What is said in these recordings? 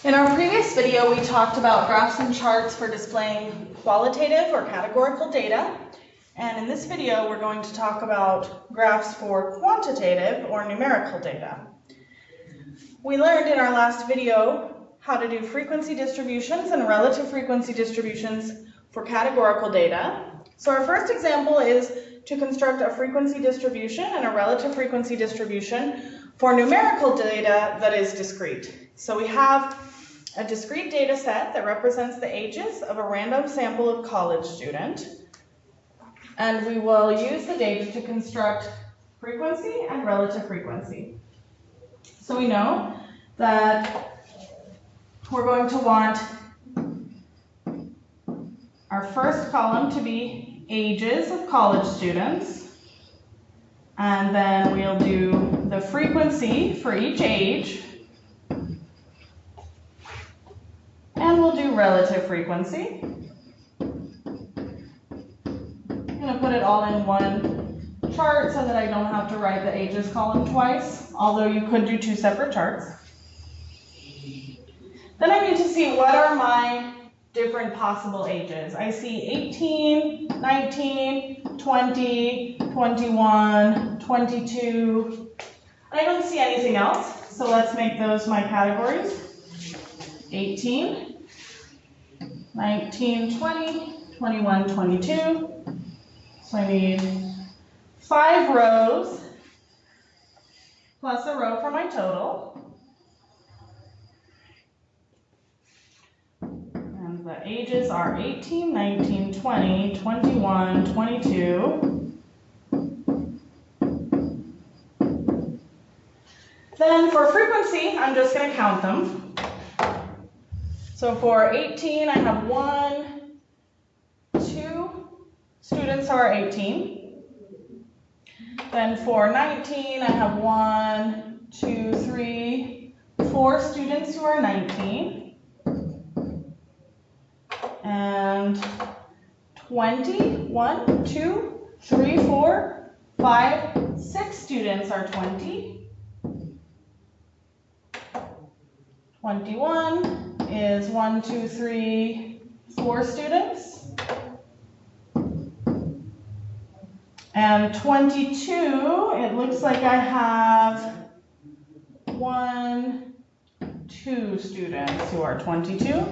In our previous video, we talked about graphs and charts for displaying qualitative or categorical data. And in this video, we're going to talk about graphs for quantitative or numerical data. We learned in our last video how to do frequency distributions and relative frequency distributions for categorical data. So our first example is to construct a frequency distribution and a relative frequency distribution for numerical data that is discrete. So we have a discrete data set that represents the ages of a random sample of college student. And we will use the data to construct frequency and relative frequency. So we know that we're going to want our first column to be ages of college students. And then we'll do the frequency for each age. And we'll do relative frequency. I'm going to put it all in one chart so that I don't have to write the ages column twice, although you could do two separate charts. Then I need to see what are my different possible ages. I see 18, 19, 20, 21, 22. I don't see anything else, so let's make those my categories. 18, 19, 20, 21, 22. So I need 5 rows plus a row for my total. And the ages are 18, 19, 20, 21, 22. Then for frequency, I'm just going to count them. So for 18, I have 2 students who are 18. Then for 19, I have 4 students who are 19. And 20, 2, 3, 4, 5, 6 students are 20. 21 is 4 students. And 22, it looks like I have 2 students who are 22.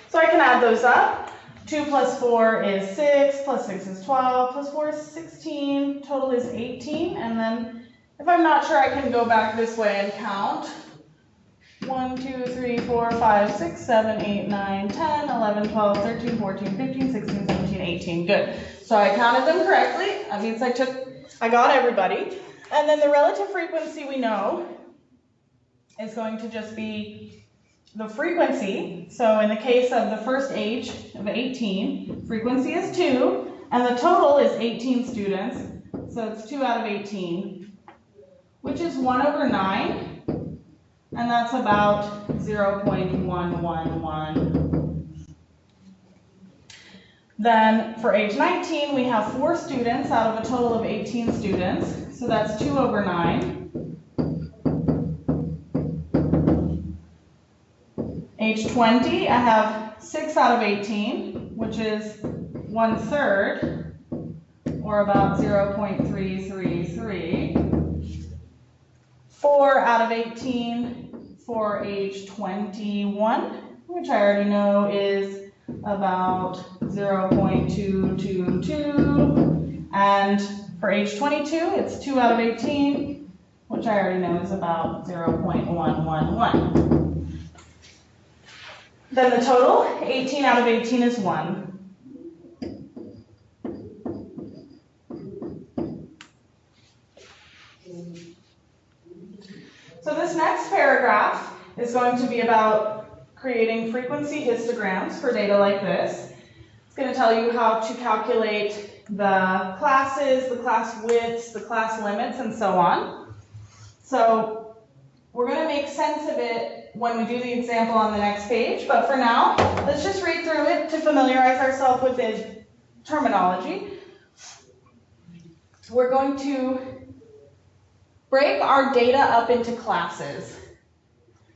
So I can add those up. 2 plus 4 is 6, plus 6 is 12, plus 4 is 16, total is 18. And then if I'm not sure, I can go back this way and count. 1, 2, 3, 4, 5, 6, 7, 8, 9, 10, 11, 12, 13, 14, 15, 16, 17, 18. Good. So I counted them correctly. That means I got everybody. And then the relative frequency we know is going to just be the frequency. So in the case of the first age of 18, frequency is 2, and the total is 18 students. So it's 2 out of 18, which is 1/9. And that's about 0.111. Then for age 19, we have 4 students out of a total of 18 students. So that's 2/9. Age 20, I have 6 out of 18, which is 1/3, or about 0.333. 4 out of 18 for age 21, which I already know is about 0.222. And for age 22, it's 2 out of 18, which I already know is about 0.111. Then the total, 18 out of 18 is 1. So this next paragraph is going to be about creating frequency histograms for data like this. It's going to tell you how to calculate the classes, the class widths, the class limits, and so on. So we're going to make sense of it when we do the example on the next page, but for now, let's just read through it to familiarize ourselves with the terminology. We're going to break our data up into classes.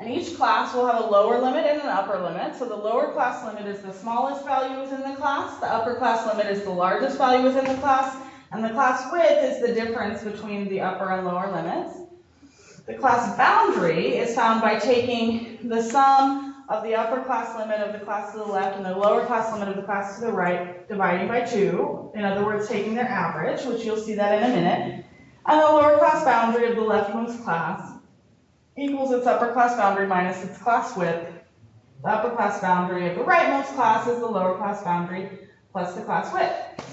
And each class will have a lower limit and an upper limit. So the lower class limit is the smallest value within the class. The upper class limit is the largest value within the class. And the class width is the difference between the upper and lower limits. The class boundary is found by taking the sum of the upper class limit of the class to the left and the lower class limit of the class to the right, dividing by 2. In other words, taking their average, which you'll see that in a minute. And the lower class boundary of the leftmost class equals its upper class boundary minus its class width. The upper class boundary of the rightmost class is the lower class boundary plus the class width.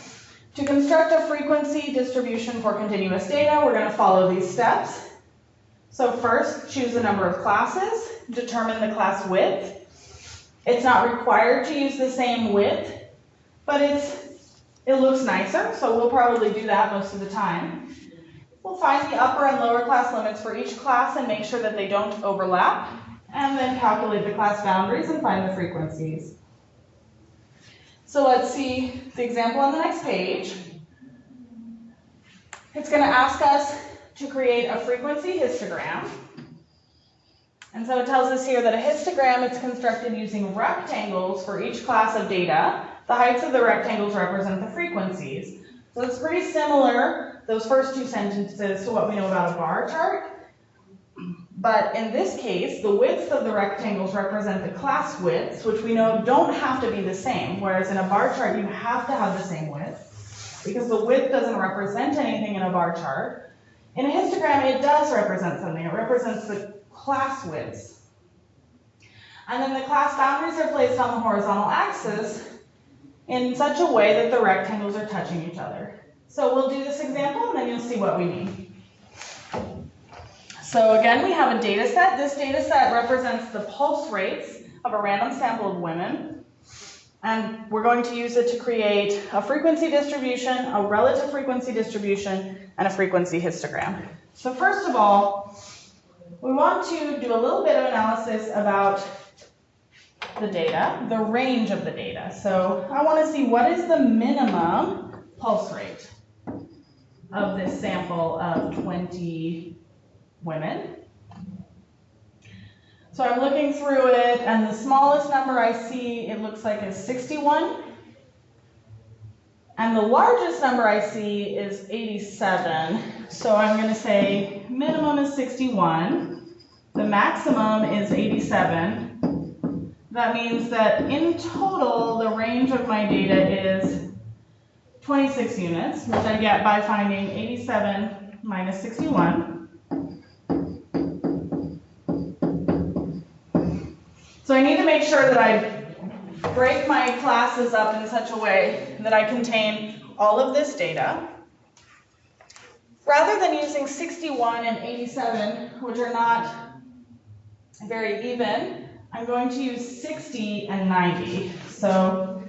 To construct a frequency distribution for continuous data, we're going to follow these steps. So first, choose the number of classes, determine the class width. It's not required to use the same width, but it looks nicer, so we'll probably do that most of the time. We'll find the upper and lower class limits for each class and make sure that they don't overlap, and then calculate the class boundaries and find the frequencies. So let's see the example on the next page. It's going to ask us to create a frequency histogram. And so it tells us here that a histogram is constructed using rectangles for each class of data. The heights of the rectangles represent the frequencies. So it's pretty similar, those first two sentences, to what we know about a bar chart. But in this case, the widths of the rectangles represent the class widths, which we know don't have to be the same, whereas in a bar chart, you have to have the same width, because the width doesn't represent anything in a bar chart. In a histogram, it does represent something. It represents the class widths. And then the class boundaries are placed on the horizontal axis in such a way that the rectangles are touching each other. So we'll do this example, and then you'll see what we mean. So again, we have a data set. This data set represents the pulse rates of a random sample of women. And we're going to use it to create a frequency distribution, a relative frequency distribution, and a frequency histogram. So first of all, we want to do a little bit of analysis about the data, the range of the data. So I want to see what is the minimum pulse rate of this sample of 20 women. So I'm looking through it, and the smallest number I see, it looks like, is 61. And the largest number I see is 87. So I'm going to say minimum is 61. The maximum is 87. That means that in total, the range of my data is 26 units, which I get by finding 87 minus 61. So I need to make sure that I break my classes up in such a way that I contain all of this data. Rather than using 61 and 87, which are not very even, I'm going to use 60 and 90. So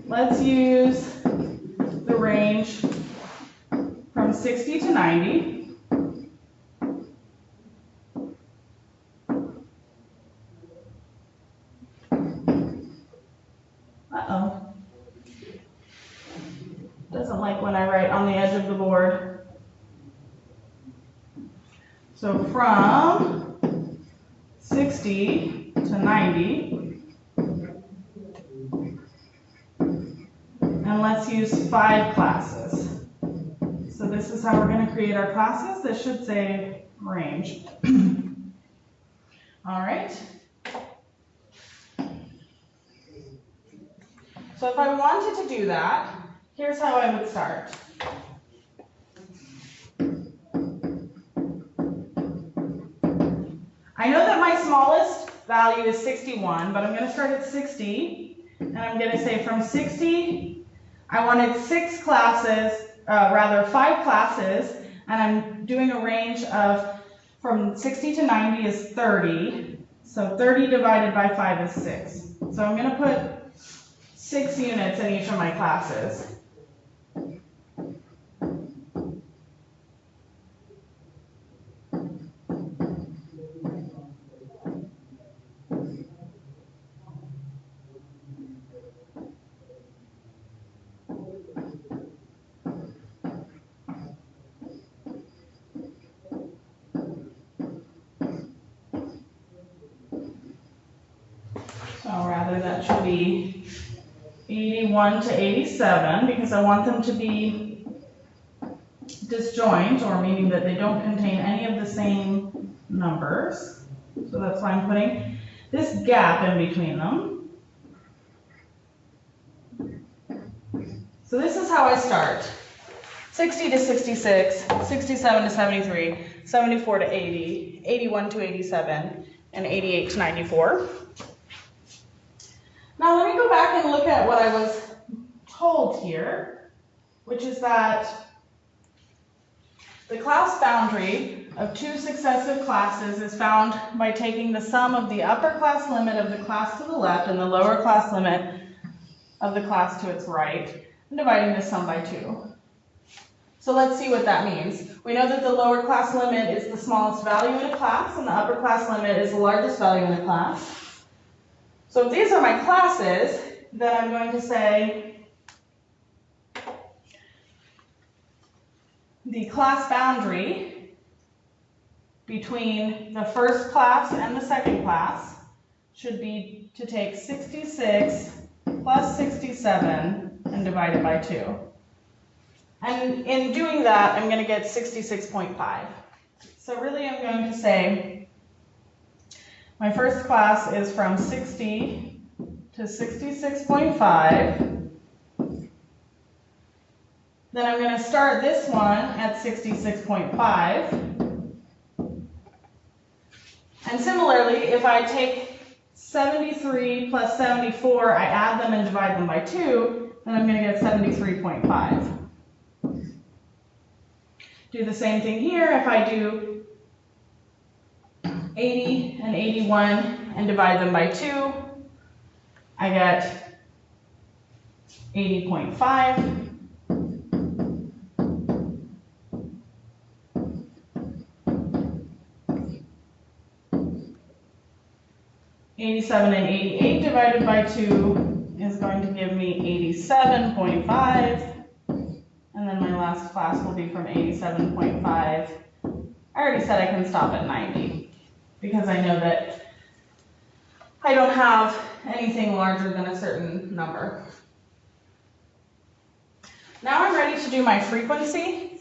let's use the range from 60 to 90. Uh-oh. Doesn't like when I write on the edge of the board. So from 60 to 90. And let's use 5 classes. So this is how we're going to create our classes. This should say range. All right. So if I wanted to do that, here's how I would start. I know that my smallest value is 61, but I'm going to start at 60, and I'm going to say from 60, I wanted 5 classes, and I'm doing a range of from 60 to 90 is 30, so 30 divided by 5 is 6. So I'm going to put 6 units in each of my classes. rather that should be 81 to 87 because I want them to be disjoint, or meaning that they don't contain any of the same numbers. So that's why I'm putting this gap in between them. So this is how I start. 60 to 66, 67 to 73, 74 to 80, 81 to 87, and 88 to 94. Now let me go back and look at what I was told here, which is that the class boundary of two successive classes is found by taking the sum of the upper class limit of the class to the left and the lower class limit of the class to its right, and dividing the sum by 2. So let's see what that means. We know that the lower class limit is the smallest value in a class, and the upper class limit is the largest value in a class. So if these are my classes, then I'm going to say the class boundary between the first class and the second class should be to take 66 plus 67 and divide it by 2. And in doing that, I'm going to get 66.5. So really I'm going to say my first class is from 60 to 66.5. Then I'm going to start this one at 66.5. And similarly, if I take 73 plus 74, I add them and divide them by 2, then I'm going to get 73.5. Do the same thing here. If I do 80 and 81 and divide them by 2, I get 80.5. $87 and 88 divided by 2 is going to give me 87.5. And then my last class will be from 87.5. I already said I can stop at 90 because I know that I don't have anything larger than a certain number. Now I'm ready to do my frequency.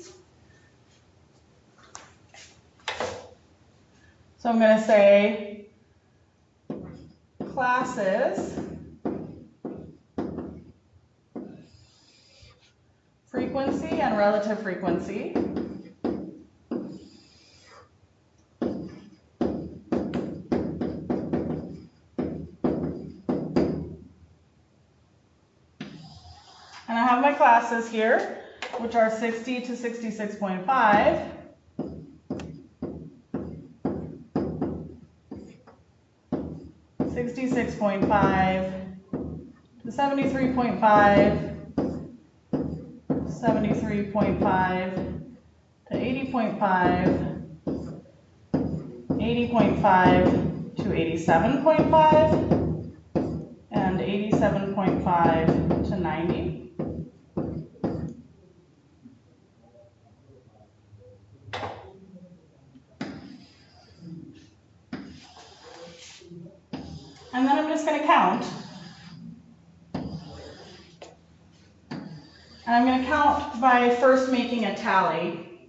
So I'm going to say classes, frequency and relative frequency. And I have my classes here, which are 60 to 66.5. 66.5 to 73.5, 73.5 to 80.5, 80.5 to 87.5, and 87.5 to 90. And then I'm just going to count. And I'm going to count by first making a tally.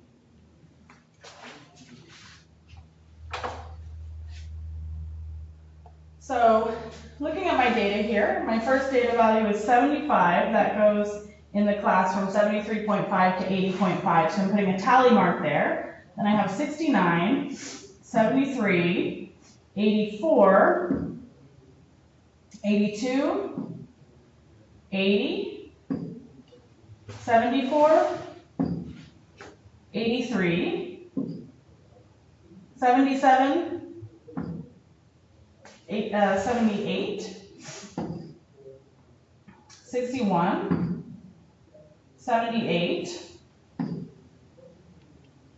So looking at my data here, my first data value is 75. That goes in the class from 73.5 to 80.5. So I'm putting a tally mark there. Then I have 69, 73, 84, 82, 80, 74, 83, 77, 78, 61, 78,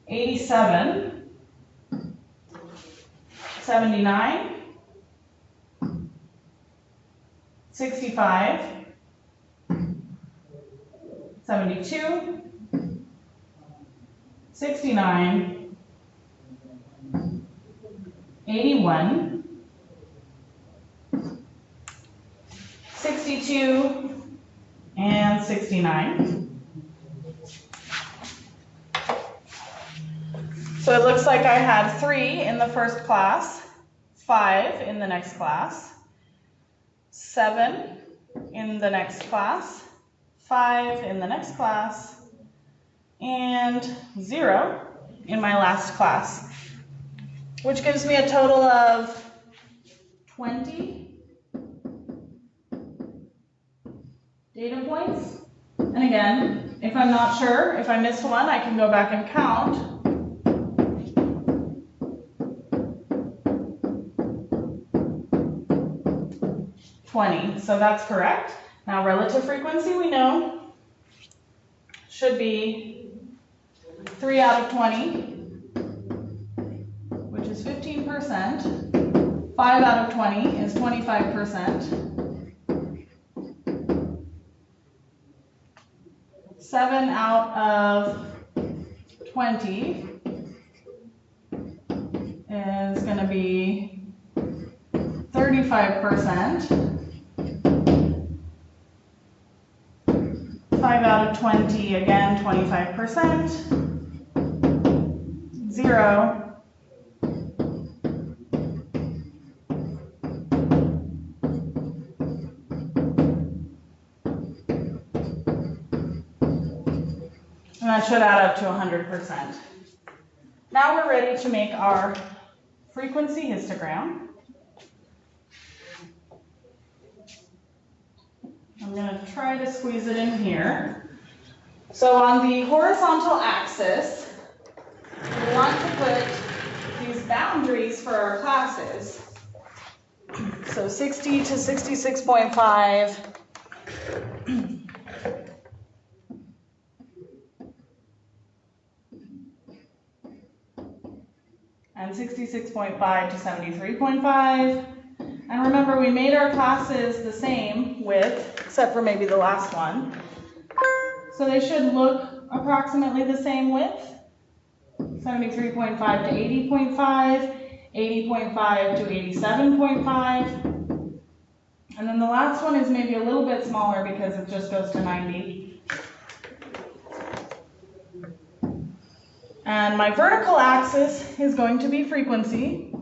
87, 79, 65, 72, 69, 81, 62, and 69. So it looks like I had 3 in the first class, 5 in the next class, 7 in the next class, 5 in the next class, and 0 in my last class, which gives me a total of 20 data points. And again, if I'm not sure, if I missed one, I can go back and count. 20, so that's correct. Now relative frequency we know should be 3 out of 20, which is 15%. 5 out of 20 is 25%. 7 out of 20 is going to be 35%. 5 out of 20, again, 25%. 0. And that should add up to 100%. Now we're ready to make our frequency histogram. I'm going to try to squeeze it in here. So on the horizontal axis, we want to put these boundaries for our classes. So 60 to 66.5. And 66.5 to 73.5. And remember, we made our classes the same width, except for maybe the last one. So they should look approximately the same width. 73.5 to 80.5, 80.5 to 87.5. And then the last one is maybe a little bit smaller because it just goes to 90. And my vertical axis is going to be frequency.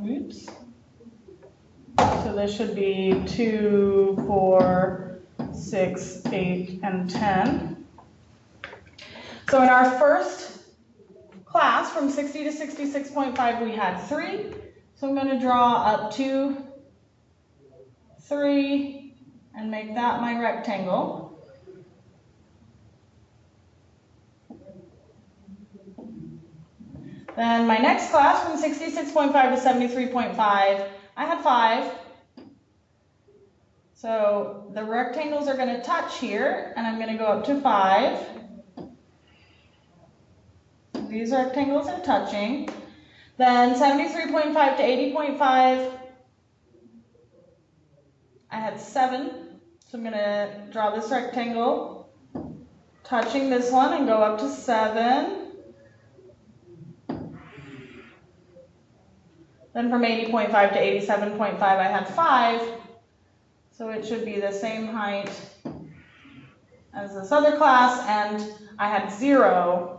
Oops. So this should be 2, 4, 6, 8, and 10. So in our first class, from 60 to 66.5, we had 3. So I'm going to draw up 2, 3, and make that my rectangle. Then my next class, from 66.5 to 73.5, I had 5. So the rectangles are going to touch here, and I'm going to go up to 5. These rectangles are touching. Then 73.5 to 80.5, I had 7. So I'm going to draw this rectangle, touching this one, and go up to 7. Then from 80.5 to 87.5, I had 5. So it should be the same height as this other class, and I had 0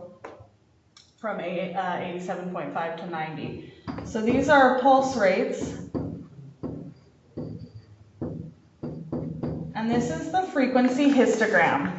from 87.5 to 90. So these are pulse rates. And this is the frequency histogram.